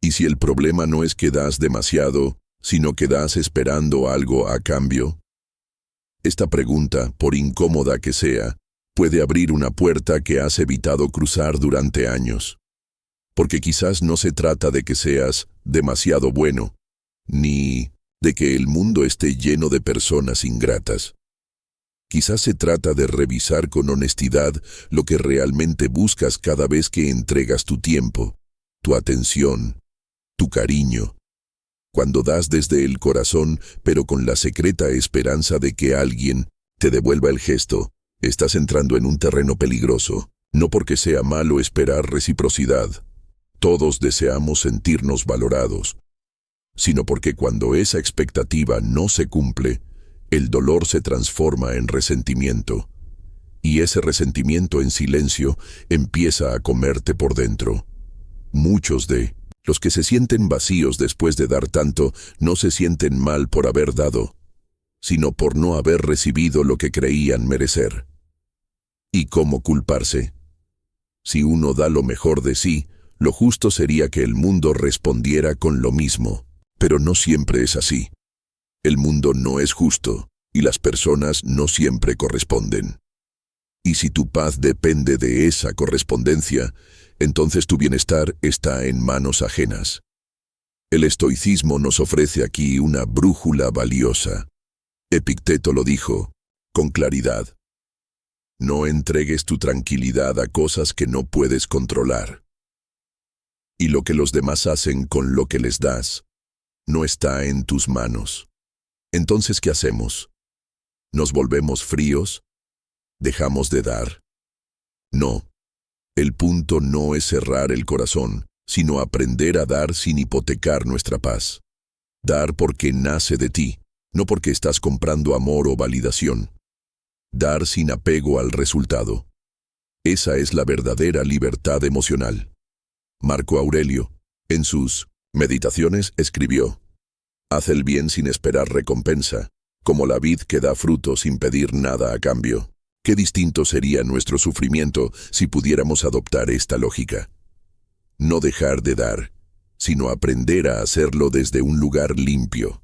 Y si el problema no es que das demasiado, sino que das esperando algo a cambio. Esta pregunta, por incómoda que sea, puede abrir una puerta que has evitado cruzar durante años. Porque quizás no se trata de que seas demasiado bueno, ni de que el mundo esté lleno de personas ingratas. Quizás se trata de revisar con honestidad lo que realmente buscas cada vez que entregas tu tiempo, tu atención, tu cariño. Cuando das desde el corazón, pero con la secreta esperanza de que alguien te devuelva el gesto, estás entrando en un terreno peligroso. No porque sea malo esperar reciprocidad. Todos deseamos sentirnos valorados, sino porque cuando esa expectativa no se cumple, el dolor se transforma en resentimiento, y ese resentimiento en silencio empieza a comerte por dentro. Muchos de los que se sienten vacíos después de dar tanto no se sienten mal por haber dado, sino por no haber recibido lo que creían merecer. ¿Y cómo culparse? Si uno da lo mejor de sí, lo justo sería que el mundo respondiera con lo mismo, pero no siempre es así. El mundo no es justo, y las personas no siempre corresponden. Y si tu paz depende de esa correspondencia, entonces tu bienestar está en manos ajenas. El estoicismo nos ofrece aquí una brújula valiosa. Epicteto lo dijo, con claridad. No entregues tu tranquilidad a cosas que no puedes controlar. Y lo que los demás hacen con lo que les das, no está en tus manos. Entonces, ¿qué hacemos? ¿Nos volvemos fríos? ¿Dejamos de dar? No. El punto no es cerrar el corazón, sino aprender a dar sin hipotecar nuestra paz. Dar porque nace de ti, no porque estás comprando amor o validación. Dar sin apego al resultado. Esa es la verdadera libertad emocional. Marco Aurelio, en sus Meditaciones, escribió: «Haz el bien sin esperar recompensa, como la vid que da fruto sin pedir nada a cambio». Qué distinto sería nuestro sufrimiento si pudiéramos adoptar esta lógica. No dejar de dar, sino aprender a hacerlo desde un lugar limpio,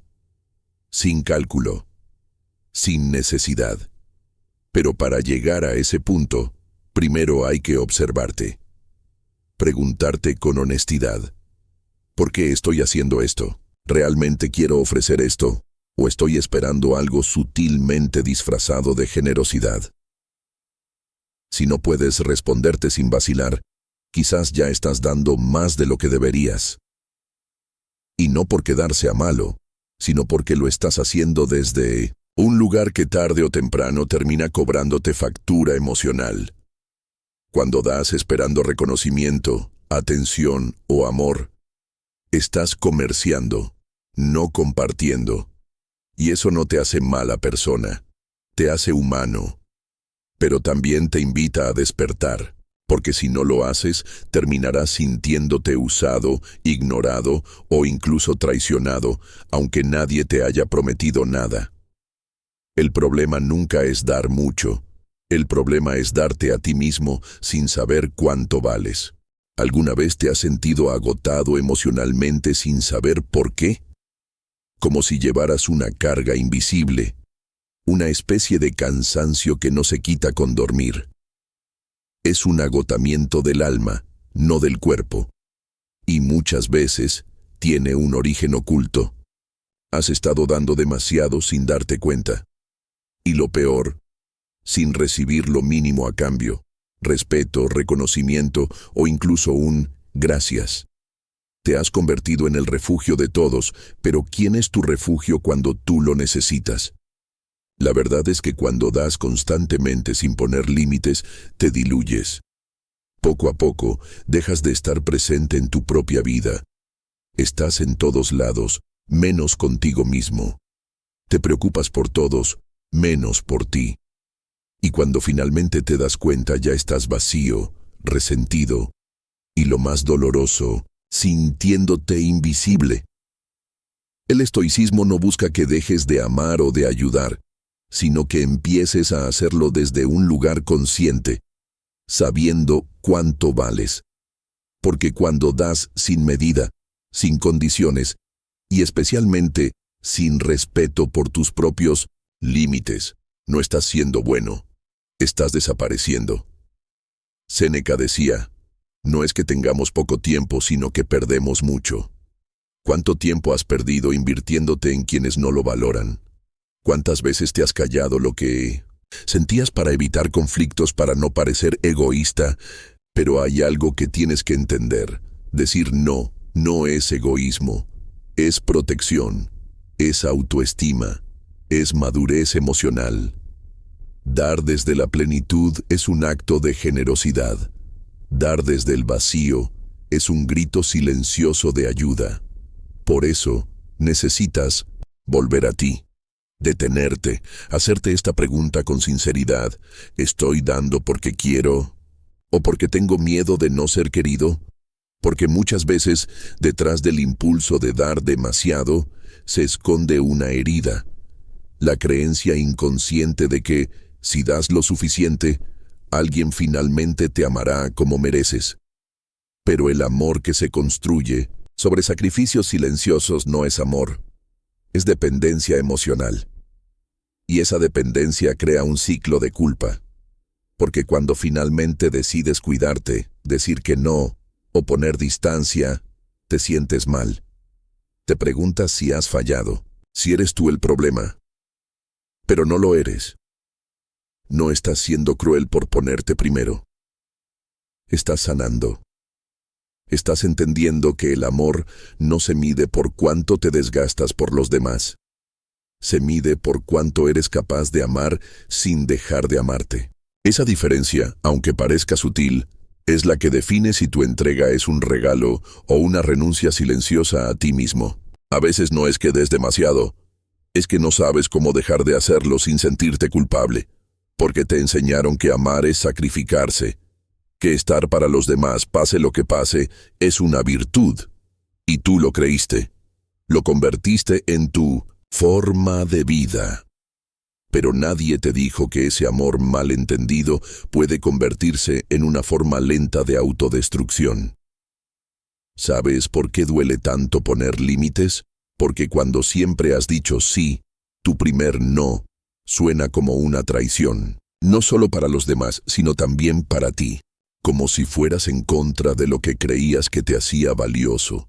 sin cálculo, sin necesidad. Pero para llegar a ese punto, primero hay que observarte. Preguntarte con honestidad: ¿por qué estoy haciendo esto? ¿Realmente quiero ofrecer esto? ¿O estoy esperando algo sutilmente disfrazado de generosidad? Si no puedes responderte sin vacilar, quizás ya estás dando más de lo que deberías. Y no porque dar sea malo, sino porque lo estás haciendo desde un lugar que tarde o temprano termina cobrándote factura emocional. Cuando das esperando reconocimiento, atención o amor, estás comerciando, no compartiendo. Y eso no te hace mala persona, te hace humano. Pero también te invita a despertar, porque si no lo haces, terminarás sintiéndote usado, ignorado o incluso traicionado, aunque nadie te haya prometido nada. El problema nunca es dar mucho. El problema es darte a ti mismo sin saber cuánto vales. ¿Alguna vez te has sentido agotado emocionalmente sin saber por qué? Como si llevaras una carga invisible, una especie de cansancio que no se quita con dormir. Es un agotamiento del alma, no del cuerpo. Y muchas veces tiene un origen oculto. Has estado dando demasiado sin darte cuenta. Y lo peor, sin recibir lo mínimo a cambio: respeto, reconocimiento o incluso un gracias. Te has convertido en el refugio de todos, pero ¿quién es tu refugio cuando tú lo necesitas? La verdad es que cuando das constantemente sin poner límites, te diluyes. Poco a poco, dejas de estar presente en tu propia vida. Estás en todos lados, menos contigo mismo. Te preocupas por todos, menos por ti. Y cuando finalmente te das cuenta, ya estás vacío, resentido, y lo más doloroso, sintiéndote invisible. El estoicismo no busca que dejes de amar o de ayudar, sino que empieces a hacerlo desde un lugar consciente, sabiendo cuánto vales. Porque cuando das sin medida, sin condiciones y especialmente sin respeto por tus propios límites, no estás siendo bueno, estás desapareciendo. Séneca decía, no es que tengamos poco tiempo, sino que perdemos mucho. ¿Cuánto tiempo has perdido invirtiéndote en quienes no lo valoran? ¿Cuántas veces te has callado lo que sentías para evitar conflictos, para no parecer egoísta? Pero hay algo que tienes que entender. Decir no, no es egoísmo, es protección, es autoestima, es madurez emocional. Dar desde la plenitud es un acto de generosidad. Dar desde el vacío es un grito silencioso de ayuda. Por eso, necesitas volver a ti, detenerte, hacerte esta pregunta con sinceridad. ¿Estoy dando porque quiero o porque tengo miedo de no ser querido? Porque muchas veces, detrás del impulso de dar demasiado, se esconde una herida. La creencia inconsciente de que, si das lo suficiente, alguien finalmente te amará como mereces. Pero el amor que se construye sobre sacrificios silenciosos no es amor, es dependencia emocional. Y esa dependencia crea un ciclo de culpa. Porque cuando finalmente decides cuidarte, decir que no, o poner distancia, te sientes mal. Te preguntas si has fallado, si eres tú el problema. Pero no lo eres. No estás siendo cruel por ponerte primero. Estás sanando. Estás entendiendo que el amor no se mide por cuánto te desgastas por los demás. Se mide por cuánto eres capaz de amar sin dejar de amarte. Esa diferencia, aunque parezca sutil, es la que define si tu entrega es un regalo o una renuncia silenciosa a ti mismo. A veces no es que des demasiado, es que no sabes cómo dejar de hacerlo sin sentirte culpable, porque te enseñaron que amar es sacrificarse, que estar para los demás, pase lo que pase, es una virtud. Y tú lo creíste. Lo convertiste en tu forma de vida. Pero nadie te dijo que ese amor mal entendido puede convertirse en una forma lenta de autodestrucción. ¿Sabes por qué duele tanto poner límites? Porque cuando siempre has dicho sí, tu primer no suena como una traición. No solo para los demás, sino también para ti. Como si fueras en contra de lo que creías que te hacía valioso.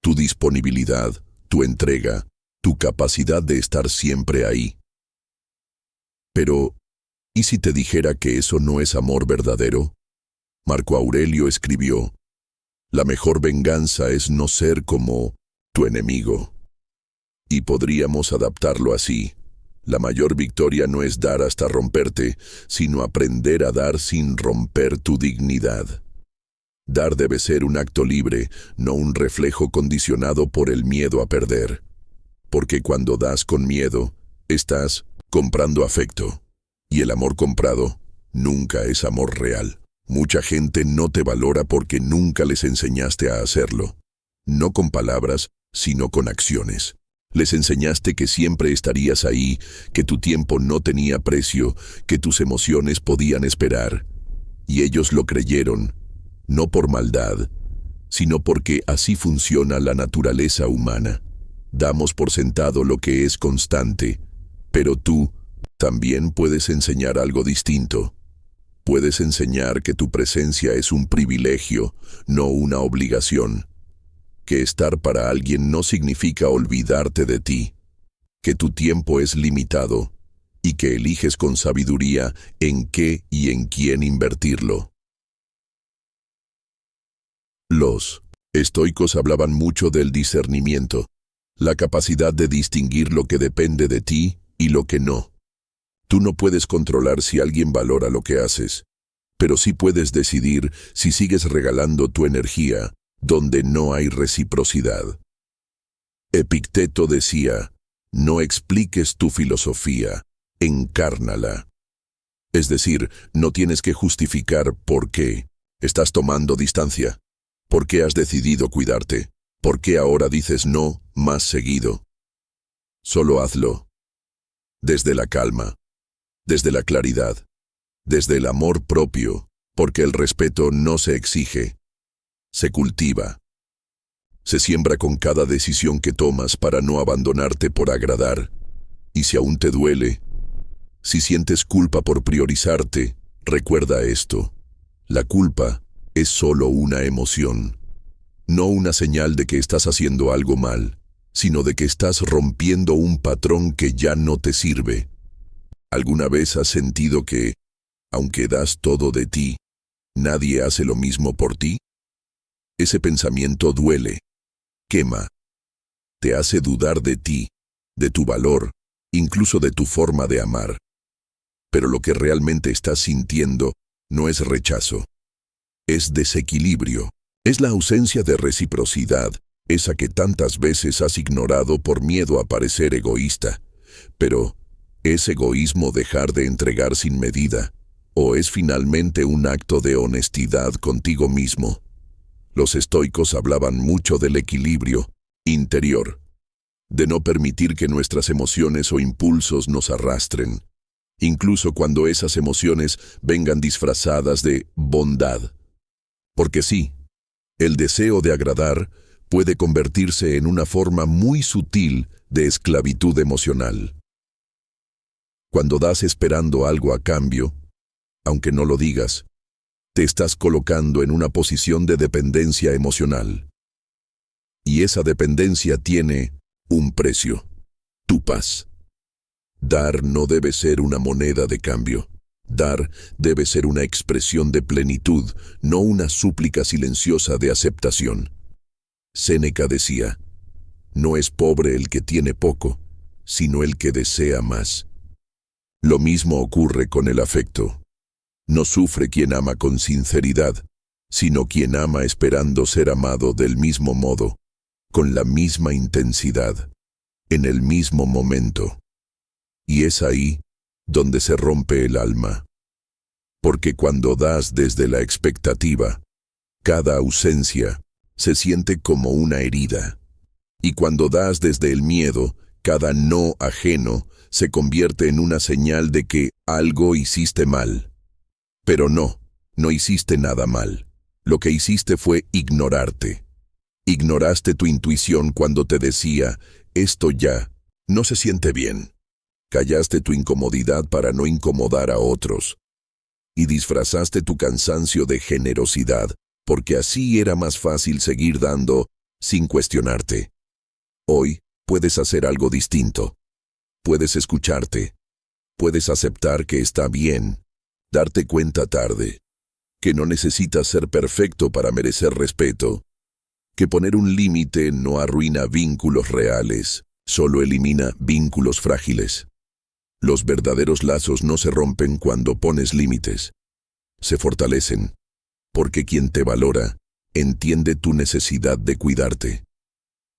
Tu disponibilidad, tu entrega, tu capacidad de estar siempre ahí. Pero, ¿y si te dijera que eso no es amor verdadero? Marco Aurelio escribió, la mejor venganza es no ser como tu enemigo. Y podríamos adaptarlo así. La mayor victoria no es dar hasta romperte, sino aprender a dar sin romper tu dignidad. Dar debe ser un acto libre, no un reflejo condicionado por el miedo a perder. Porque cuando das con miedo, estás comprando afecto. Y el amor comprado nunca es amor real. Mucha gente no te valora porque nunca les enseñaste a hacerlo. No con palabras, sino con acciones. Les enseñaste que siempre estarías ahí, que tu tiempo no tenía precio, que tus emociones podían esperar. Y ellos lo creyeron, no por maldad, sino porque así funciona la naturaleza humana. Damos por sentado lo que es constante, pero tú también puedes enseñar algo distinto. Puedes enseñar que tu presencia es un privilegio, no una obligación. Que estar para alguien no significa olvidarte de ti, que tu tiempo es limitado y que eliges con sabiduría en qué y en quién invertirlo. Los estoicos hablaban mucho del discernimiento, la capacidad de distinguir lo que depende de ti y lo que no. Tú no puedes controlar si alguien valora lo que haces, pero sí puedes decidir si sigues regalando tu energía donde no hay reciprocidad. Epicteto decía, no expliques tu filosofía, encárnala. Es decir, no tienes que justificar por qué estás tomando distancia, por qué has decidido cuidarte, por qué ahora dices no más seguido. Solo hazlo. Desde la calma, desde la claridad, desde el amor propio, porque el respeto no se exige, se cultiva. Se siembra con cada decisión que tomas para no abandonarte por agradar. Y si aún te duele, si sientes culpa por priorizarte, recuerda esto. La culpa es solo una emoción, no una señal de que estás haciendo algo mal, sino de que estás rompiendo un patrón que ya no te sirve. ¿Alguna vez has sentido que, aunque das todo de ti, nadie hace lo mismo por ti? Ese pensamiento duele, quema, te hace dudar de ti, de tu valor, incluso de tu forma de amar. Pero lo que realmente estás sintiendo no es rechazo, es desequilibrio, es la ausencia de reciprocidad, esa que tantas veces has ignorado por miedo a parecer egoísta. Pero, ¿es egoísmo dejar de entregar sin medida? ¿O es finalmente un acto de honestidad contigo mismo? Los estoicos hablaban mucho del equilibrio interior, de no permitir que nuestras emociones o impulsos nos arrastren, incluso cuando esas emociones vengan disfrazadas de bondad. Porque sí, el deseo de agradar puede convertirse en una forma muy sutil de esclavitud emocional. Cuando das esperando algo a cambio, aunque no lo digas, te estás colocando en una posición de dependencia emocional. Y esa dependencia tiene un precio: tu paz. Dar no debe ser una moneda de cambio. Dar debe ser una expresión de plenitud, no una súplica silenciosa de aceptación. Séneca decía, no es pobre el que tiene poco, sino el que desea más. Lo mismo ocurre con el afecto. No sufre quien ama con sinceridad, sino quien ama esperando ser amado del mismo modo, con la misma intensidad, en el mismo momento. Y es ahí donde se rompe el alma. Porque cuando das desde la expectativa, cada ausencia se siente como una herida. Y cuando das desde el miedo, cada no ajeno se convierte en una señal de que algo hiciste mal. Pero no hiciste nada mal. Lo que hiciste fue ignorarte. Ignoraste tu intuición cuando te decía, esto ya no se siente bien. Callaste tu incomodidad para no incomodar a otros. Y disfrazaste tu cansancio de generosidad, porque así era más fácil seguir dando sin cuestionarte. Hoy puedes hacer algo distinto. Puedes escucharte. Puedes aceptar que está bien. Darte cuenta tarde. Que no necesitas ser perfecto para merecer respeto. Que poner un límite no arruina vínculos reales, solo elimina vínculos frágiles. Los verdaderos lazos no se rompen cuando pones límites. Se fortalecen, porque quien te valora entiende tu necesidad de cuidarte.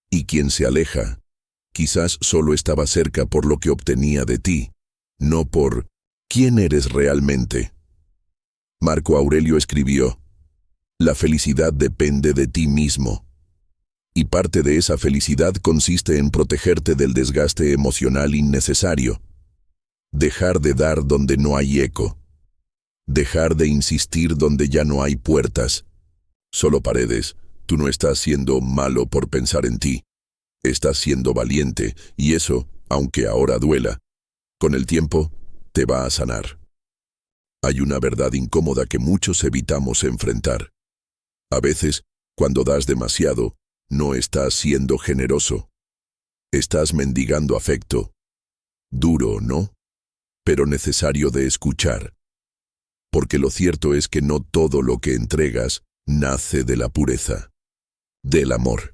Y quien se aleja, quizás solo estaba cerca por lo que obtenía de ti, no por quién eres realmente. Marco Aurelio escribió, la felicidad depende de ti mismo. Y parte de esa felicidad consiste en protegerte del desgaste emocional innecesario. Dejar de dar donde no hay eco. Dejar de insistir donde ya no hay puertas. Solo paredes. Tú no estás siendo malo por pensar en ti. Estás siendo valiente, y eso, aunque ahora duela, con el tiempo, te va a sanar. Hay una verdad incómoda que muchos evitamos enfrentar. A veces, cuando das demasiado, no estás siendo generoso. Estás mendigando afecto. Duro, ¿no? Pero necesario de escuchar. Porque lo cierto es que no todo lo que entregas nace de la pureza, del amor.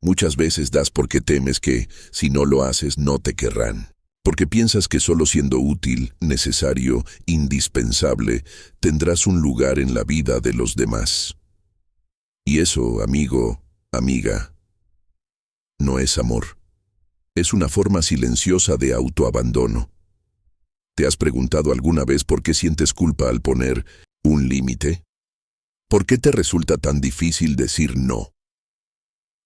Muchas veces das porque temes que, si no lo haces, no te querrán. Porque piensas que solo siendo útil, necesario, indispensable, tendrás un lugar en la vida de los demás. Y eso, amigo, amiga, no es amor. Es una forma silenciosa de autoabandono. ¿Te has preguntado alguna vez por qué sientes culpa al poner un límite? ¿Por qué te resulta tan difícil decir no?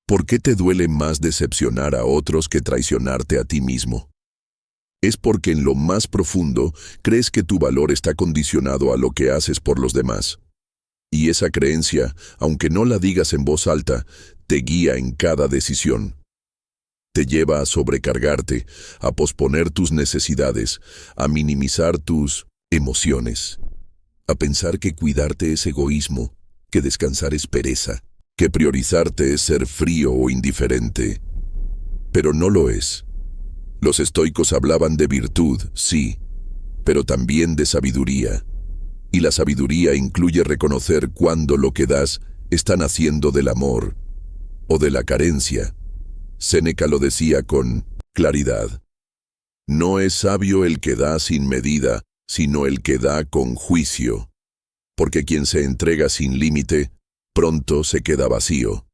¿Por qué te duele más decepcionar a otros que traicionarte a ti mismo? Es porque en lo más profundo crees que tu valor está condicionado a lo que haces por los demás. Y esa creencia, aunque no la digas en voz alta, te guía en cada decisión. Te lleva a sobrecargarte, a posponer tus necesidades, a minimizar tus emociones, a pensar que cuidarte es egoísmo, que descansar es pereza, que priorizarte es ser frío o indiferente. Pero no lo es. Los estoicos hablaban de virtud, sí, pero también de sabiduría. Y la sabiduría incluye reconocer cuándo lo que das está naciendo del amor o de la carencia. Séneca lo decía con claridad. No es sabio el que da sin medida, sino el que da con juicio. Porque quien se entrega sin límite, pronto se queda vacío.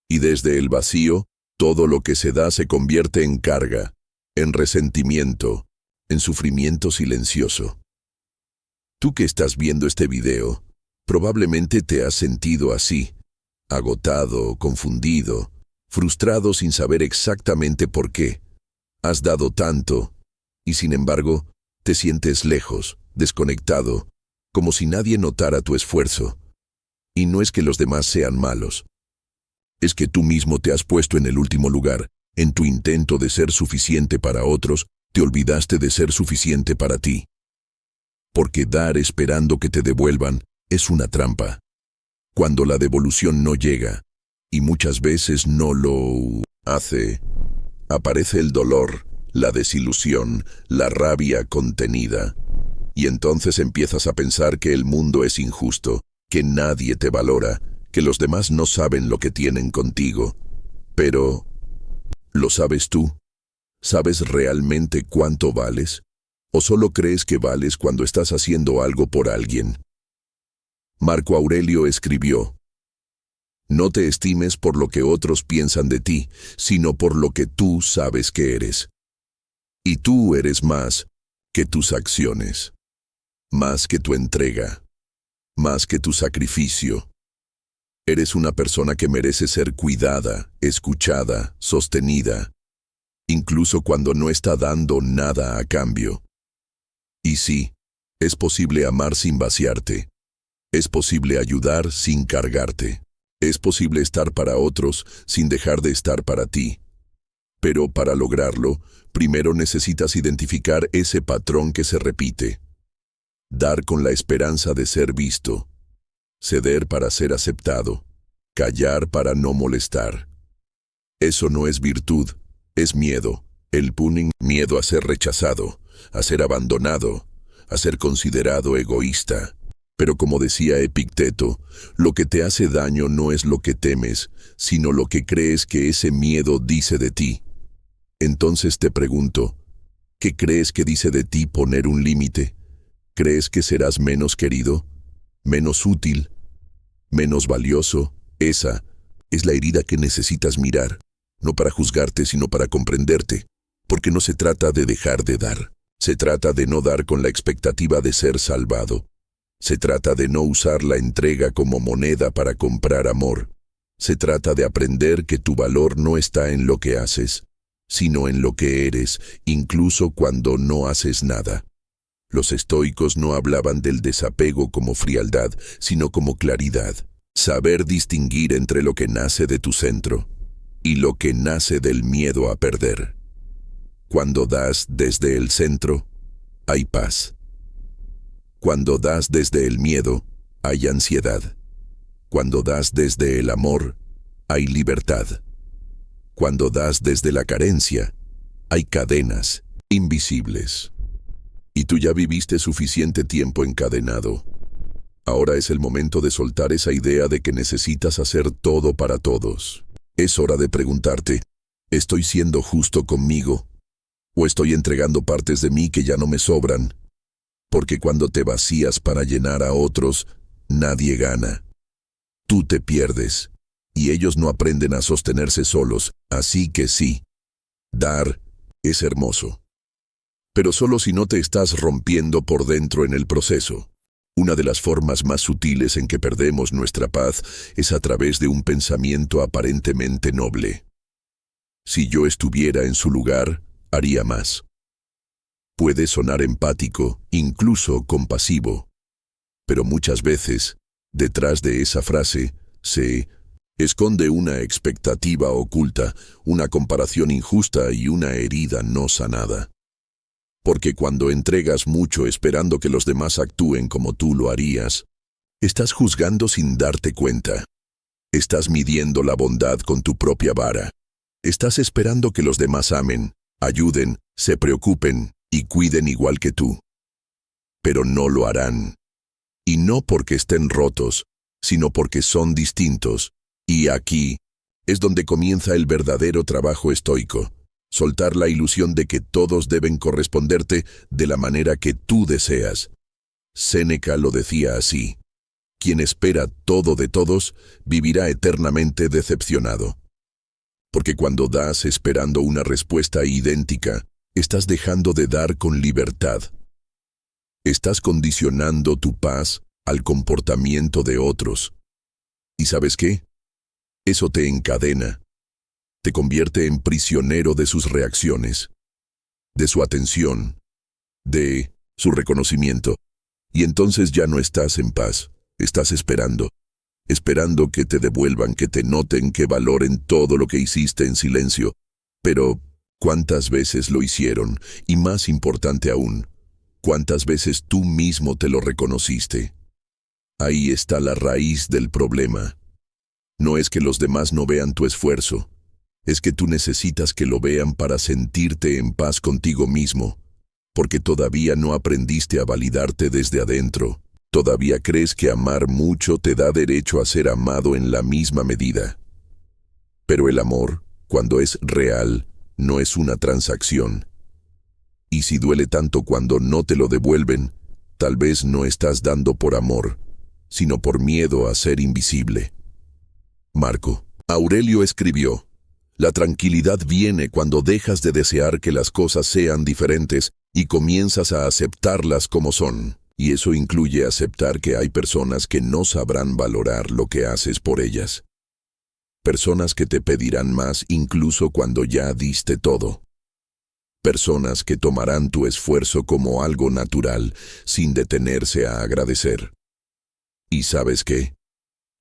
Y desde el vacío, todo lo que se da se convierte en carga, en resentimiento, en sufrimiento silencioso. Tú que estás viendo este video, probablemente te has sentido así, agotado, confundido, frustrado sin saber exactamente por qué. Has dado tanto, y sin embargo, te sientes lejos, desconectado, como si nadie notara tu esfuerzo. Y no es que los demás sean malos. Es que tú mismo te has puesto en el último lugar. En tu intento de ser suficiente para otros, te olvidaste de ser suficiente para ti. Porque dar esperando que te devuelvan es una trampa. Cuando la devolución no llega, y muchas veces no lo hace, aparece el dolor, la desilusión, la rabia contenida. Y entonces empiezas a pensar que el mundo es injusto, que nadie te valora, que los demás no saben lo que tienen contigo. Pero, ¿lo sabes tú? ¿Sabes realmente cuánto vales? ¿O solo crees que vales cuando estás haciendo algo por alguien? Marco Aurelio escribió: no te estimes por lo que otros piensan de ti, sino por lo que tú sabes que eres. Y tú eres más que tus acciones, más que tu entrega, más que tu sacrificio. Eres una persona que merece ser cuidada, escuchada, sostenida, incluso cuando no está dando nada a cambio. Y sí, es posible amar sin vaciarte. Es posible ayudar sin cargarte. Es posible estar para otros sin dejar de estar para ti. Pero para lograrlo, primero necesitas identificar ese patrón que se repite. Dar con la esperanza de ser visto. Ceder para ser aceptado. Callar para no molestar. Eso no es virtud, es miedo. El punning, miedo a ser rechazado, a ser abandonado, a ser considerado egoísta. Pero como decía Epicteto, lo que te hace daño no es lo que temes, sino lo que crees que ese miedo dice de ti. Entonces te pregunto, ¿qué crees que dice de ti poner un límite? ¿Crees que serás menos querido, menos útil, menos valioso? Esa es la herida que necesitas mirar, no para juzgarte, sino para comprenderte, porque no se trata de dejar de dar, se trata de no dar con la expectativa de ser salvado. Se trata de no usar la entrega como moneda para comprar amor. Se trata de aprender que tu valor no está en lo que haces, sino en lo que eres, incluso cuando no haces nada. Los estoicos no hablaban del desapego como frialdad, sino como claridad. Saber distinguir entre lo que nace de tu centro y lo que nace del miedo a perder. Cuando das desde el centro, hay paz. Cuando das desde el miedo, hay ansiedad. Cuando das desde el amor, hay libertad. Cuando das desde la carencia, hay cadenas invisibles. Y tú ya viviste suficiente tiempo encadenado. Ahora es el momento de soltar esa idea de que necesitas hacer todo para todos. Es hora de preguntarte, ¿estoy siendo justo conmigo? ¿O estoy entregando partes de mí que ya no me sobran? Porque cuando te vacías para llenar a otros, nadie gana. Tú te pierdes, y ellos no aprenden a sostenerse solos, así que sí, dar es hermoso. Pero solo si no te estás rompiendo por dentro en el proceso. Una de las formas más sutiles en que perdemos nuestra paz es a través de un pensamiento aparentemente noble. Si yo estuviera en su lugar, haría más. Puede sonar empático, incluso compasivo, pero muchas veces Detrás de esa frase se esconde una expectativa oculta, una comparación injusta y una herida no sanada. Porque cuando entregas mucho esperando que los demás actúen como tú lo harías, estás juzgando sin darte cuenta. Estás midiendo la bondad con tu propia vara. Estás esperando que los demás amen, ayuden, se preocupen y cuiden igual que tú. Pero no lo harán. Y no porque estén rotos, sino porque son distintos. Y aquí es donde comienza el verdadero trabajo estoico. Soltar la ilusión de que todos deben corresponderte de la manera que tú deseas. Séneca lo decía así: quien espera todo de todos, vivirá eternamente decepcionado. Porque cuando das esperando una respuesta idéntica, estás dejando de dar con libertad. Estás condicionando tu paz al comportamiento de otros. ¿Y sabes qué? Eso te encadena. Te convierte en prisionero de sus reacciones, de su atención, de su reconocimiento. Y entonces ya no estás en paz, estás esperando que te devuelvan, que te noten, que valoren todo lo que hiciste en silencio. Pero, ¿cuántas veces lo hicieron? Y más importante aún, ¿cuántas veces tú mismo te lo reconociste? Ahí está la raíz del problema. No es que los demás no vean tu esfuerzo. Es que tú necesitas que lo vean para sentirte en paz contigo mismo, porque todavía no aprendiste a validarte desde adentro. Todavía crees que amar mucho te da derecho a ser amado en la misma medida. Pero el amor, cuando es real, no es una transacción. Y si duele tanto cuando no te lo devuelven, tal vez no estás dando por amor, sino por miedo a ser invisible. Marco Aurelio escribió: la tranquilidad viene cuando dejas de desear que las cosas sean diferentes y comienzas a aceptarlas como son. Y eso incluye aceptar que hay personas que no sabrán valorar lo que haces por ellas. Personas que te pedirán más incluso cuando ya diste todo. Personas que tomarán tu esfuerzo como algo natural sin detenerse a agradecer. ¿Y sabes qué?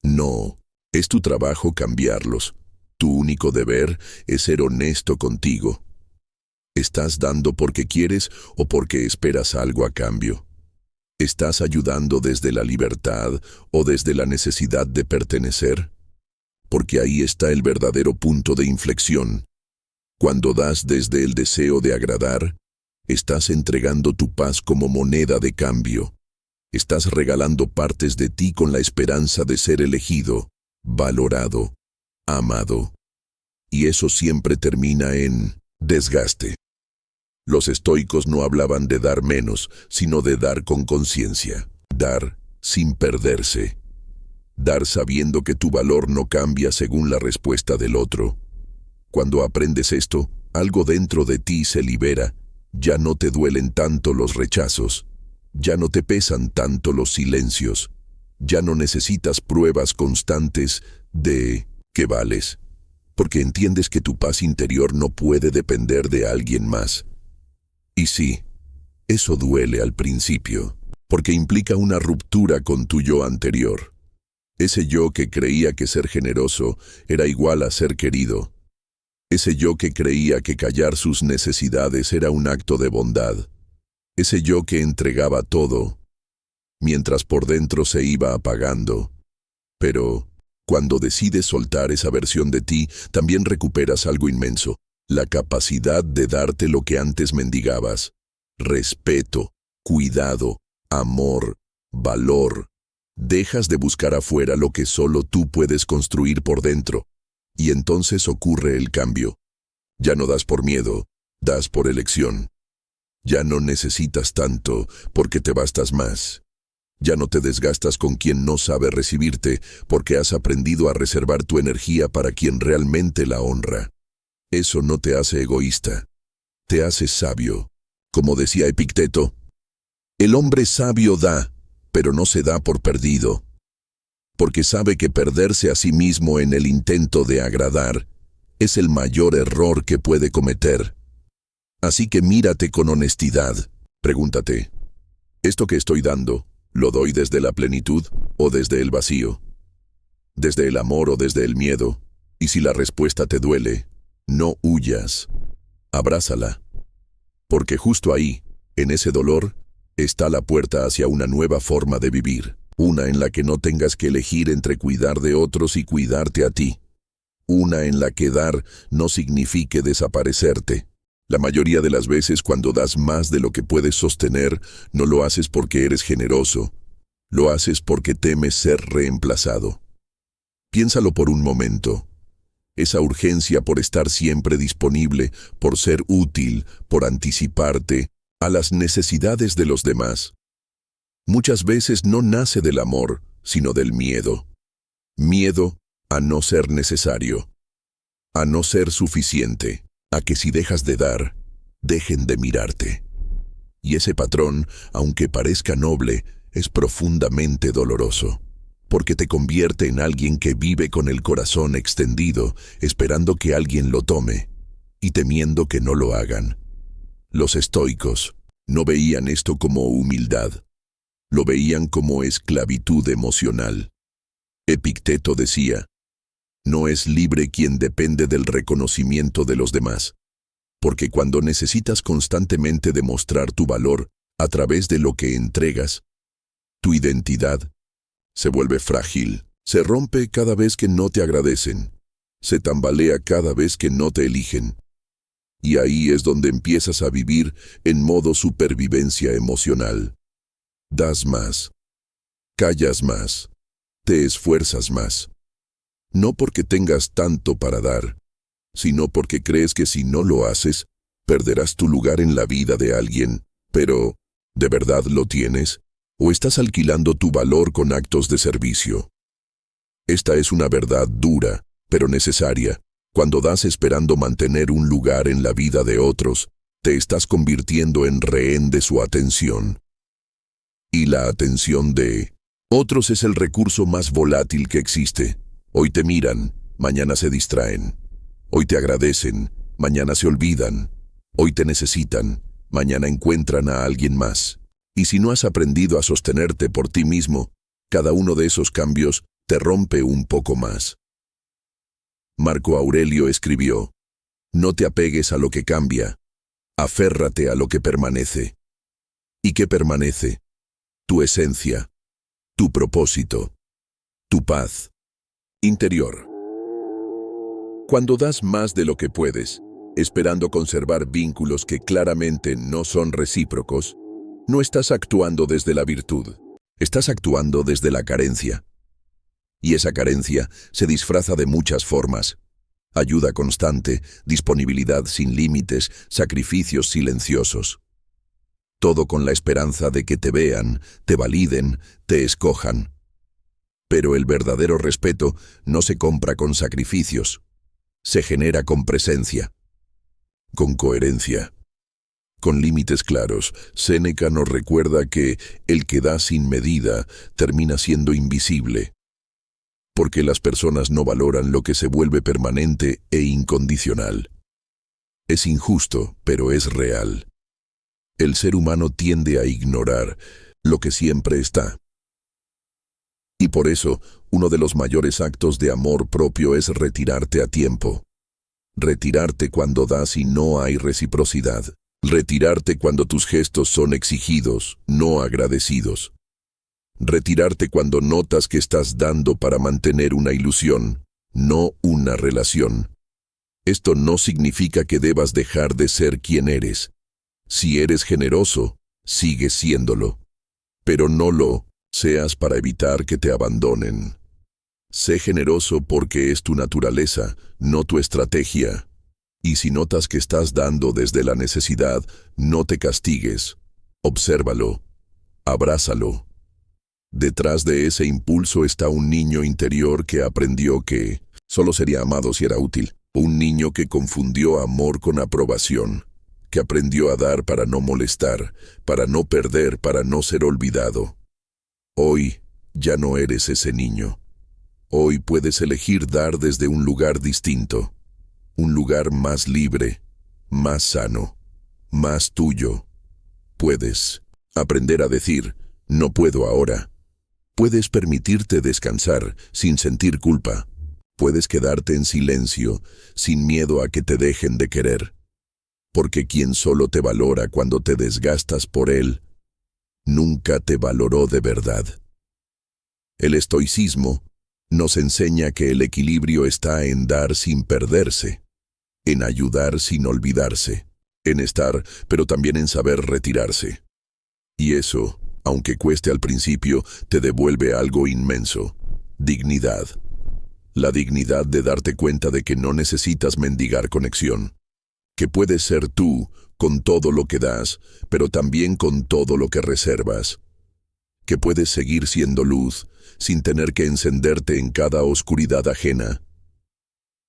No, es tu trabajo cambiarlos. Tu único deber es ser honesto contigo. ¿Estás dando porque quieres o porque esperas algo a cambio? ¿Estás ayudando desde la libertad o desde la necesidad de pertenecer? Porque ahí está el verdadero punto de inflexión. Cuando das desde el deseo de agradar, estás entregando tu paz como moneda de cambio. Estás regalando partes de ti con la esperanza de ser elegido, valorado, amado. Y eso siempre termina en desgaste. Los estoicos no hablaban de dar menos, sino de dar con conciencia. Dar sin perderse. Dar sabiendo que tu valor no cambia según la respuesta del otro. Cuando aprendes esto, algo dentro de ti se libera. Ya no te duelen tanto los rechazos. Ya no te pesan tanto los silencios. Ya no necesitas pruebas constantes de que vales. Porque entiendes que tu paz interior no puede depender de alguien más. Y sí, eso duele al principio, porque implica una ruptura con tu yo anterior. Ese yo que creía que ser generoso era igual a ser querido. Ese yo que creía que callar sus necesidades era un acto de bondad. Ese yo que entregaba todo, mientras por dentro se iba apagando. Pero cuando decides soltar esa versión de ti, también recuperas algo inmenso. La capacidad de darte lo que antes mendigabas. Respeto, cuidado, amor, valor. Dejas de buscar afuera lo que solo tú puedes construir por dentro. Y entonces ocurre el cambio. Ya no das por miedo, das por elección. Ya no necesitas tanto porque te bastas más. Ya no te desgastas con quien no sabe recibirte porque has aprendido a reservar tu energía para quien realmente la honra. Eso no te hace egoísta, te hace sabio. Como decía Epicteto, el hombre sabio da, pero no se da por perdido, porque sabe que perderse a sí mismo en el intento de agradar es el mayor error que puede cometer. Así que mírate con honestidad, pregúntate, ¿esto que estoy dando, ¿Lo doy desde la plenitud o desde el vacío? ¿Desde el amor o desde el miedo? Y si la respuesta te duele, no huyas. Abrázala. Porque justo ahí, en ese dolor, está la puerta hacia una nueva forma de vivir. Una en la que no tengas que elegir entre cuidar de otros y cuidarte a ti. Una en la que dar no signifique desaparecerte. La mayoría de las veces cuando das más de lo que puedes sostener, no lo haces porque eres generoso. Lo haces porque temes ser reemplazado. Piénsalo por un momento. Esa urgencia por estar siempre disponible, por ser útil, por anticiparte a las necesidades de los demás. Muchas veces no nace del amor, sino del miedo. Miedo a no ser necesario, a no ser suficiente, a que si dejas de dar, dejen de mirarte. Y ese patrón, aunque parezca noble, es profundamente doloroso, porque te convierte en alguien que vive con el corazón extendido, esperando que alguien lo tome, y temiendo que no lo hagan. Los estoicos no veían esto como humildad, lo veían como esclavitud emocional. Epicteto decía, no es libre quien depende del reconocimiento de los demás, porque cuando necesitas constantemente demostrar tu valor a través de lo que entregas, tu identidad se vuelve frágil, se rompe cada vez que no te agradecen, se tambalea cada vez que no te eligen. Y ahí es donde empiezas a vivir en modo supervivencia emocional. Das más, callas más, te esfuerzas más. No porque tengas tanto para dar, sino porque crees que si no lo haces, perderás tu lugar en la vida de alguien. Pero, ¿de verdad lo tienes? ¿O estás alquilando tu valor con actos de servicio? Esta es una verdad dura, pero necesaria. Cuando das esperando mantener un lugar en la vida de otros, te estás convirtiendo en rehén de su atención. Y la atención de otros es el recurso más volátil que existe. Hoy te miran, mañana se distraen. Hoy te agradecen, mañana se olvidan. Hoy te necesitan, mañana encuentran a alguien más. Y si no has aprendido a sostenerte por ti mismo, cada uno de esos cambios te rompe un poco más. Marco Aurelio escribió, no te apegues a lo que cambia, aférrate a lo que permanece. ¿Y qué permanece? Tu esencia, tu propósito, tu paz interior. Cuando das más de lo que puedes, esperando conservar vínculos que claramente no son recíprocos, no estás actuando desde la virtud, estás actuando desde la carencia. Y esa carencia se disfraza de muchas formas. Ayuda constante, disponibilidad sin límites, sacrificios silenciosos. Todo con la esperanza de que te vean, te validen, te escojan. Pero el verdadero respeto no se compra con sacrificios. Se genera con presencia, con coherencia. Con límites claros, Séneca nos recuerda que el que da sin medida termina siendo invisible. Porque las personas no valoran lo que se vuelve permanente e incondicional. Es injusto, pero es real. El ser humano tiende a ignorar lo que siempre está. Y por eso, uno de los mayores actos de amor propio es retirarte a tiempo. Retirarte cuando das y no hay reciprocidad. Retirarte cuando tus gestos son exigidos, no agradecidos. Retirarte cuando notas que estás dando para mantener una ilusión, no una relación. Esto no significa que debas dejar de ser quien eres. Si eres generoso, sigue siéndolo. Pero no lo seas para evitar que te abandonen. Sé generoso porque es tu naturaleza, no tu estrategia. Y si notas que estás dando desde la necesidad, no te castigues. Obsérvalo. Abrázalo. Detrás de ese impulso está un niño interior que aprendió que solo sería amado si era útil. Un niño que confundió amor con aprobación. Que aprendió a dar para no molestar, para no perder, para no ser olvidado. Hoy ya no eres ese niño. Hoy puedes elegir dar desde un lugar distinto. Un lugar más libre, más sano, más tuyo. Puedes aprender a decir, No puedo ahora. Puedes permitirte descansar sin sentir culpa. Puedes quedarte en silencio sin miedo a que te dejen de querer. Porque quien solo te valora cuando te desgastas por él, nunca te valoró de verdad. El estoicismo nos enseña que el equilibrio está en dar sin perderse, en ayudar sin olvidarse, en estar, pero también en saber retirarse. Y eso, aunque cueste al principio, te devuelve algo inmenso: dignidad. La dignidad de darte cuenta de que no necesitas mendigar conexión, que puedes ser tú con todo lo que das, pero también con todo lo que reservas, que puedes seguir siendo luz sin tener que encenderte en cada oscuridad ajena.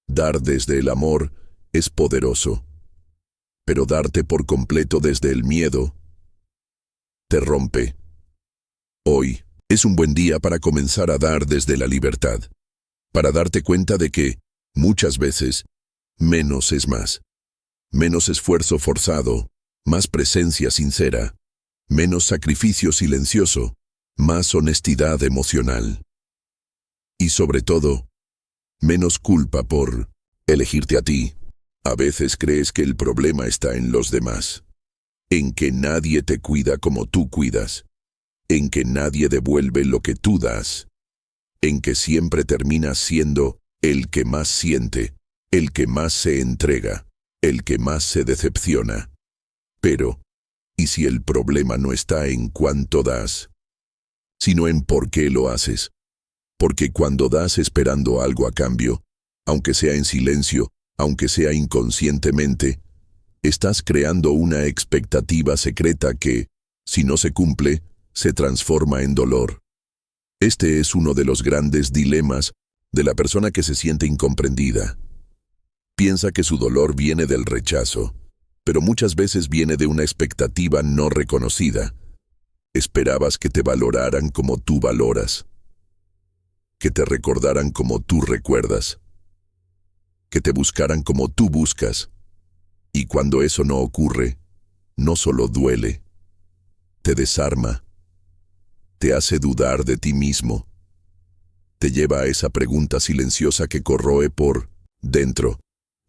Dar desde el amor es poderoso, pero darte por completo desde el miedo te rompe. Hoy es un buen día para comenzar a dar desde la libertad, para darte cuenta de que, muchas veces, menos es más. Menos esfuerzo forzado, más presencia sincera, menos sacrificio silencioso, más honestidad emocional. Y sobre todo, menos culpa por elegirte a ti. A veces crees que el problema está en los demás, en que nadie te cuida como tú cuidas, en que nadie devuelve lo que tú das, en que siempre terminas siendo el que más siente, el que más se entrega, el que más se decepciona. Pero, ¿y si el problema no está en cuánto das, sino en por qué lo haces? Porque cuando das esperando algo a cambio, aunque sea en silencio, aunque sea inconscientemente, estás creando una expectativa secreta que, si no se cumple, se transforma en dolor. Este es uno de los grandes dilemas de la persona que se siente incomprendida. Piensa que su dolor viene del rechazo, pero muchas veces viene de una expectativa no reconocida. Esperabas que te valoraran como tú valoras, que te recordaran como tú recuerdas, que te buscaran como tú buscas. Y cuando eso no ocurre, no solo duele, te desarma, te hace dudar de ti mismo, te lleva a esa pregunta silenciosa que corroe por dentro.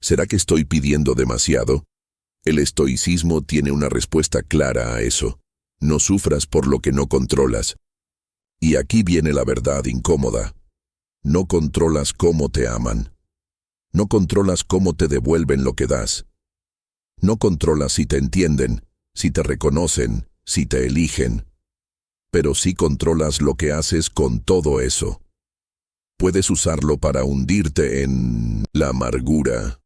¿Será que estoy pidiendo demasiado? El estoicismo tiene una respuesta clara a eso. No sufras por lo que no controlas. Y aquí viene la verdad incómoda. No controlas cómo te aman. No controlas cómo te devuelven lo que das. No controlas si te entienden, si te reconocen, si te eligen. Pero sí controlas lo que haces con todo eso. Puedes usarlo para hundirte en la amargura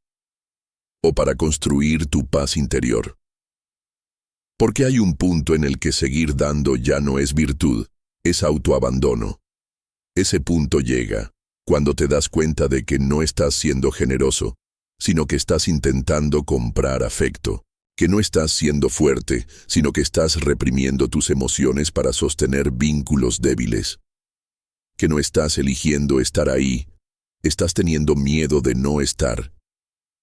o para construir tu paz interior. Porque hay un punto en el que seguir dando ya no es virtud, es autoabandono. Ese punto llega cuando te das cuenta de que no estás siendo generoso, sino que estás intentando comprar afecto, que no estás siendo fuerte, sino que estás reprimiendo tus emociones para sostener vínculos débiles, que no estás eligiendo estar ahí, estás teniendo miedo de no estar.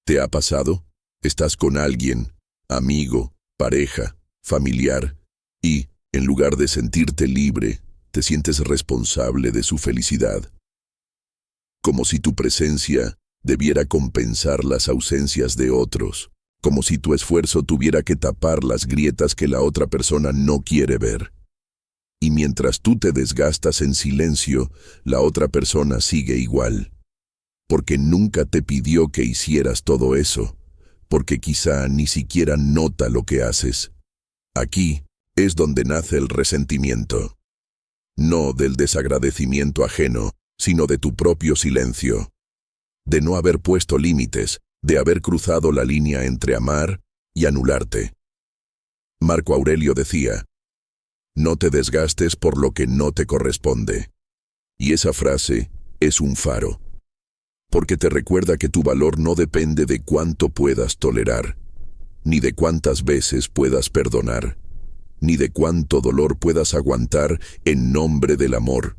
¿Te ha pasado? Estás con alguien, amigo, pareja, familiar, y, en lugar de sentirte libre, te sientes responsable de su felicidad. Como si tu presencia debiera compensar las ausencias de otros, como si tu esfuerzo tuviera que tapar las grietas que la otra persona no quiere ver. Y mientras tú te desgastas en silencio, la otra persona sigue igual. Porque nunca te pidió que hicieras todo eso, porque quizá ni siquiera nota lo que haces. Aquí es donde nace el resentimiento. No del desagradecimiento ajeno, sino de tu propio silencio. De no haber puesto límites, de haber cruzado la línea entre amar y anularte. Marco Aurelio decía: no te desgastes por lo que no te corresponde. Y esa frase es un faro. Porque te recuerda que tu valor no depende de cuánto puedas tolerar, ni de cuántas veces puedas perdonar, ni de cuánto dolor puedas aguantar en nombre del amor.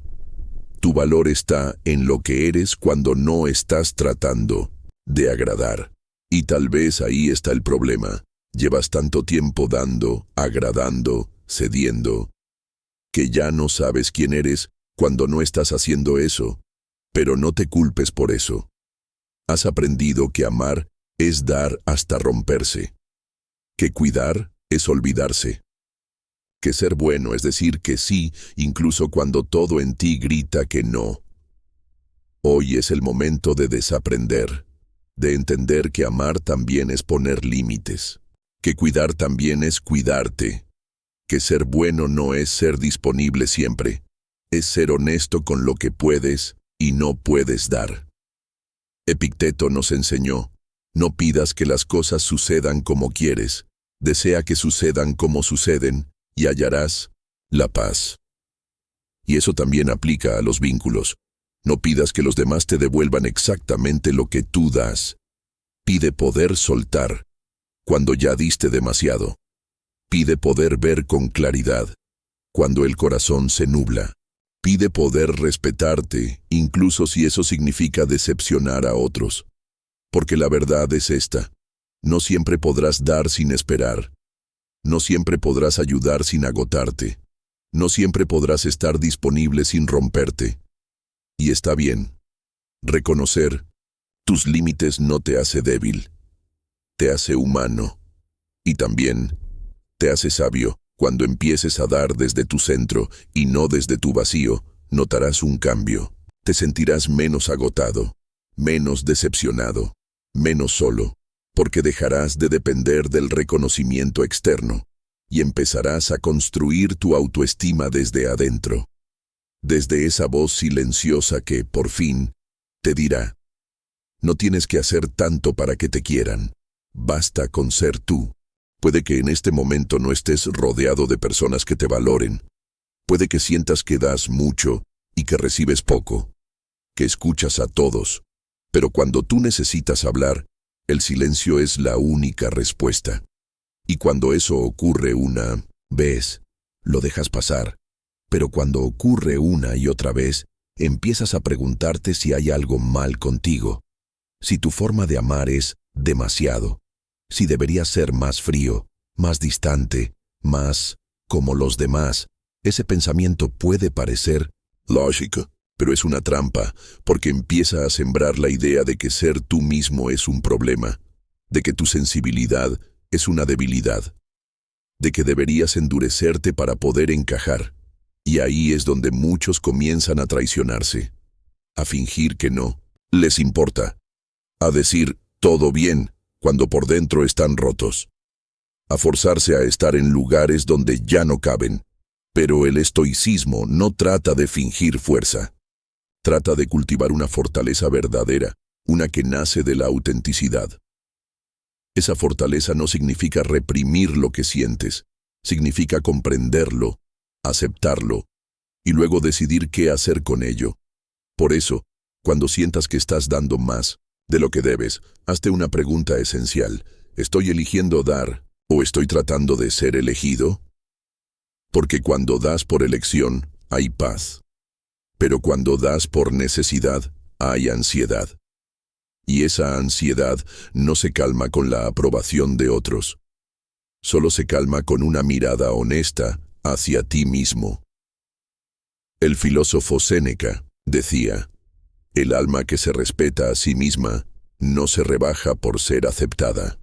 Tu valor está en lo que eres cuando no estás tratando de agradar. Y tal vez ahí está el problema. Llevas tanto tiempo dando, agradando, cediendo, que ya no sabes quién eres cuando no estás haciendo eso, pero no te culpes por eso. Has aprendido que amar es dar hasta romperse, que cuidar es olvidarse, que ser bueno es decir que sí, incluso cuando todo en ti grita que no. Hoy es el momento de desaprender, de entender que amar también es poner límites, que cuidar también es cuidarte, que ser bueno no es ser disponible siempre, es ser honesto con lo que puedes y no puedes dar. Epicteto nos enseñó, no pidas que las cosas sucedan como quieres, desea que sucedan como suceden y hallarás la paz. Y eso también aplica a los vínculos. No pidas que los demás te devuelvan exactamente lo que tú das. Pide poder soltar cuando ya diste demasiado. Pide poder ver con claridad cuando el corazón se nubla. Pide poder respetarte, incluso si eso significa decepcionar a otros. Porque la verdad es esta: no siempre podrás dar sin esperar. No siempre podrás ayudar sin agotarte. No siempre podrás estar disponible sin romperte. Y está bien. Reconocer tus límites no te hace débil, te hace humano. Y también te hace sabio. Cuando empieces a dar desde tu centro y no desde tu vacío, notarás un cambio. Te sentirás menos agotado, menos decepcionado, menos solo, porque dejarás de depender del reconocimiento externo y empezarás a construir tu autoestima desde adentro. Desde esa voz silenciosa que, por fin, te dirá: no tienes que hacer tanto para que te quieran, basta con ser tú. Puede que en este momento no estés rodeado de personas que te valoren. Puede que sientas que das mucho y que recibes poco, que escuchas a todos. Pero cuando tú necesitas hablar, el silencio es la única respuesta. Y cuando eso ocurre una vez, lo dejas pasar. Pero cuando ocurre una y otra vez, empiezas a preguntarte si hay algo mal contigo. Si tu forma de amar es demasiado. Si deberías ser más frío, más distante, más como los demás. Ese pensamiento puede parecer lógico, pero es una trampa, porque empieza a sembrar la idea de que ser tú mismo es un problema, de que tu sensibilidad es una debilidad, de que deberías endurecerte para poder encajar. Y ahí es donde muchos comienzan a traicionarse, a fingir que no les importa, a decir todo bien cuando por dentro están rotos, a forzarse a estar en lugares donde ya no caben. Pero el estoicismo no trata de fingir fuerza. Trata de cultivar una fortaleza verdadera, una que nace de la autenticidad. Esa fortaleza no significa reprimir lo que sientes, significa comprenderlo, aceptarlo, y luego decidir qué hacer con ello. Por eso, cuando sientas que estás dando más de lo que debes, hazte una pregunta esencial: ¿estoy eligiendo dar o estoy tratando de ser elegido? Porque cuando das por elección, hay paz. Pero cuando das por necesidad, hay ansiedad. Y esa ansiedad no se calma con la aprobación de otros. Solo se calma con una mirada honesta hacia ti mismo. El filósofo Séneca decía: el alma que se respeta a sí misma no se rebaja por ser aceptada.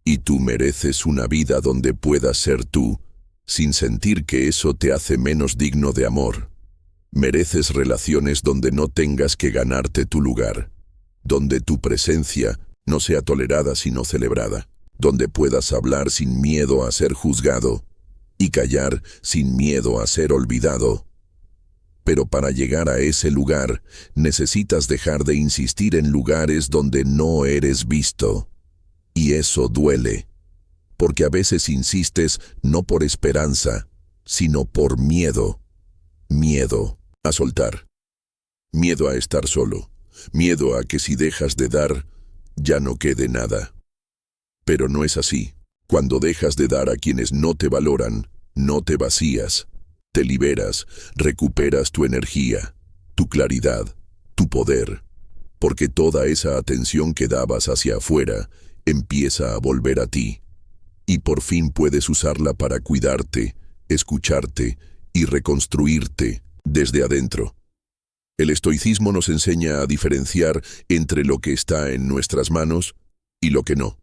Y tú mereces una vida donde puedas ser tú, sin sentir que eso te hace menos digno de amor. Mereces relaciones donde no tengas que ganarte tu lugar, donde tu presencia no sea tolerada sino celebrada, donde puedas hablar sin miedo a ser juzgado y callar sin miedo a ser olvidado. Pero para llegar a ese lugar, necesitas dejar de insistir en lugares donde no eres visto. Y eso duele, porque a veces insistes no por esperanza, sino por miedo. Miedo a soltar. Miedo a estar solo. Miedo a que si dejas de dar, ya no quede nada. Pero no es así. Cuando dejas de dar a quienes no te valoran, no te vacías. Te liberas, recuperas tu energía, tu claridad, tu poder, porque toda esa atención que dabas hacia afuera empieza a volver a ti, y por fin puedes usarla para cuidarte, escucharte y reconstruirte desde adentro. El estoicismo nos enseña a diferenciar entre lo que está en nuestras manos y lo que no.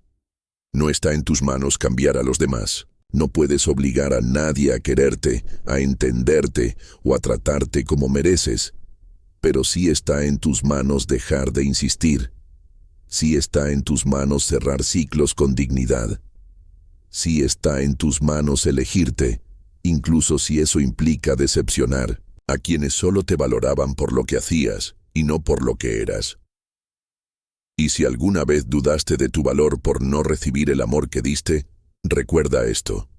No está en tus manos cambiar a los demás. No puedes obligar a nadie a quererte, a entenderte o a tratarte como mereces. Pero sí está en tus manos dejar de insistir. Sí está en tus manos cerrar ciclos con dignidad. Sí está en tus manos elegirte, incluso si eso implica decepcionar a quienes solo te valoraban por lo que hacías y no por lo que eras. Y si alguna vez dudaste de tu valor por no recibir el amor que diste, recuerda esto.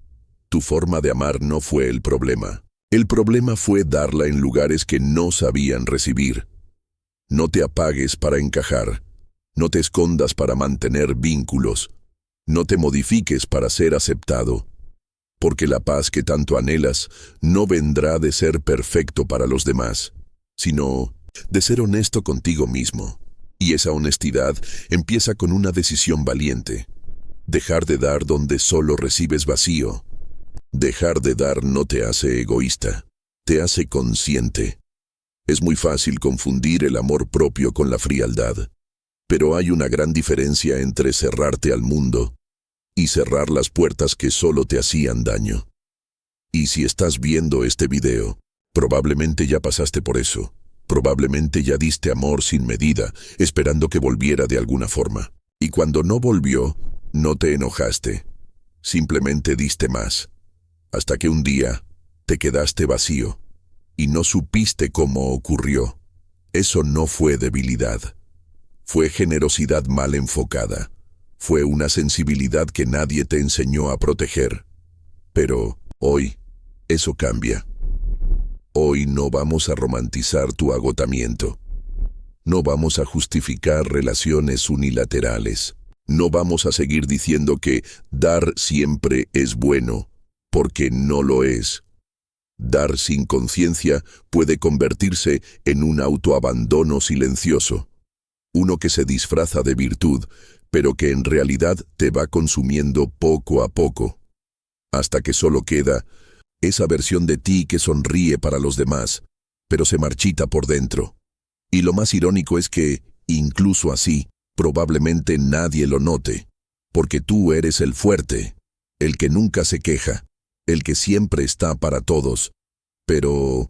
Tu forma de amar no fue el problema. El problema fue darla en lugares que no sabían recibir. No te apagues para encajar. No te escondas para mantener vínculos. No te modifiques para ser aceptado. Porque la paz que tanto anhelas no vendrá de ser perfecto para los demás, sino de ser honesto contigo mismo. Y esa honestidad empieza con una decisión valiente. Dejar de dar donde solo recibes vacío. Dejar de dar no te hace egoísta, te hace consciente. Es muy fácil confundir el amor propio con la frialdad, pero hay una gran diferencia entre cerrarte al mundo y cerrar las puertas que solo te hacían daño. Y si estás viendo este video, probablemente ya pasaste por eso. Probablemente ya diste amor sin medida, esperando que volviera de alguna forma. Y cuando no volvió, no te enojaste. Simplemente diste más. Hasta que un día te quedaste vacío y no supiste cómo ocurrió. Eso no fue debilidad. Fue generosidad mal enfocada. Fue una sensibilidad que nadie te enseñó a proteger. Pero hoy, eso cambia. Hoy no vamos a romantizar tu agotamiento. No vamos a justificar relaciones unilaterales. No vamos a seguir diciendo que dar siempre es bueno, porque no lo es. Dar sin conciencia puede convertirse en un autoabandono silencioso. Uno que se disfraza de virtud, pero que en realidad te va consumiendo poco a poco, hasta que solo queda esa versión de ti que sonríe para los demás, pero se marchita por dentro. Y lo más irónico es que, incluso así, probablemente nadie lo note, porque tú eres el fuerte, el que nunca se queja, el que siempre está para todos. Pero,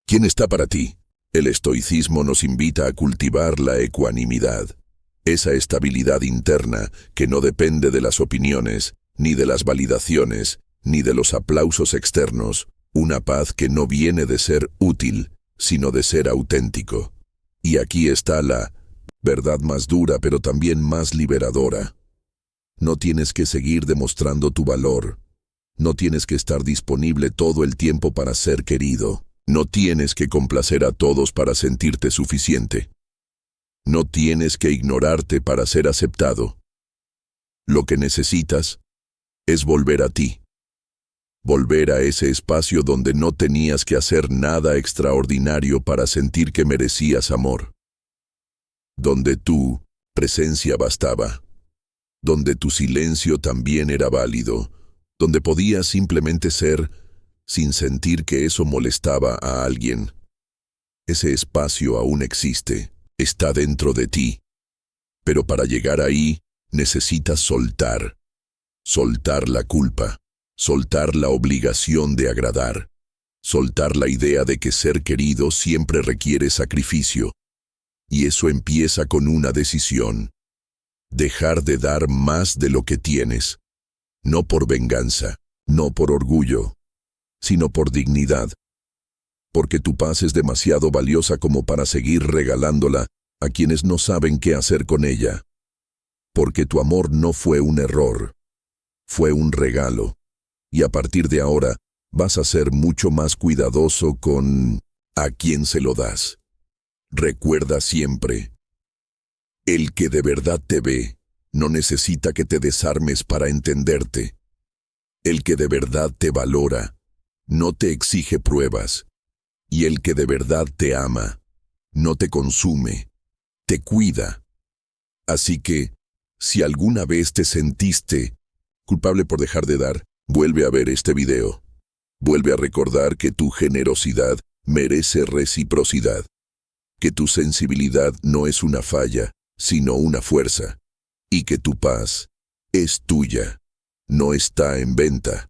¿quién está para ti? El estoicismo nos invita a cultivar la ecuanimidad, esa estabilidad interna que no depende de las opiniones, ni de las validaciones, ni de los aplausos externos, una paz que no viene de ser útil, sino de ser auténtico. Y aquí está la verdad más dura, pero también más liberadora. No tienes que seguir demostrando tu valor. No tienes que estar disponible todo el tiempo para ser querido. No tienes que complacer a todos para sentirte suficiente. No tienes que ignorarte para ser aceptado. Lo que necesitas es volver a ti. Volver a ese espacio donde no tenías que hacer nada extraordinario para sentir que merecías amor. Donde tu presencia bastaba. Donde tu silencio también era válido. Donde podías simplemente ser sin sentir que eso molestaba a alguien. Ese espacio aún existe, está dentro de ti. Pero para llegar ahí, necesitas soltar. Soltar la culpa. Soltar la obligación de agradar. Soltar la idea de que ser querido siempre requiere sacrificio. Y eso empieza con una decisión. Dejar de dar más de lo que tienes. No por venganza, no por orgullo, sino por dignidad. Porque tu paz es demasiado valiosa como para seguir regalándola a quienes no saben qué hacer con ella. Porque tu amor no fue un error, fue un regalo. Y a partir de ahora, vas a ser mucho más cuidadoso con a quién se lo das. Recuerda siempre, el que de verdad te ve, no necesita que te desarmes para entenderte. El que de verdad te valora, no te exige pruebas. Y el que de verdad te ama, no te consume, te cuida. Así que, si alguna vez te sentiste culpable por dejar de dar, vuelve a ver este video. Vuelve a recordar que tu generosidad merece reciprocidad, que tu sensibilidad no es una falla, sino una fuerza, y que tu paz es tuya, no está en venta.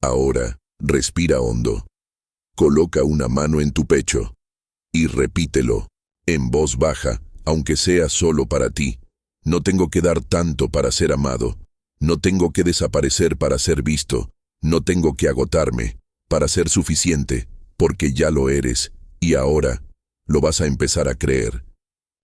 Ahora, respira hondo. Coloca una mano en tu pecho y repítelo, en voz baja, aunque sea solo para ti. No tengo que dar tanto para ser amado. No tengo que desaparecer para ser visto. No tengo que agotarme para ser suficiente, porque ya lo eres, y ahora lo vas a empezar a creer.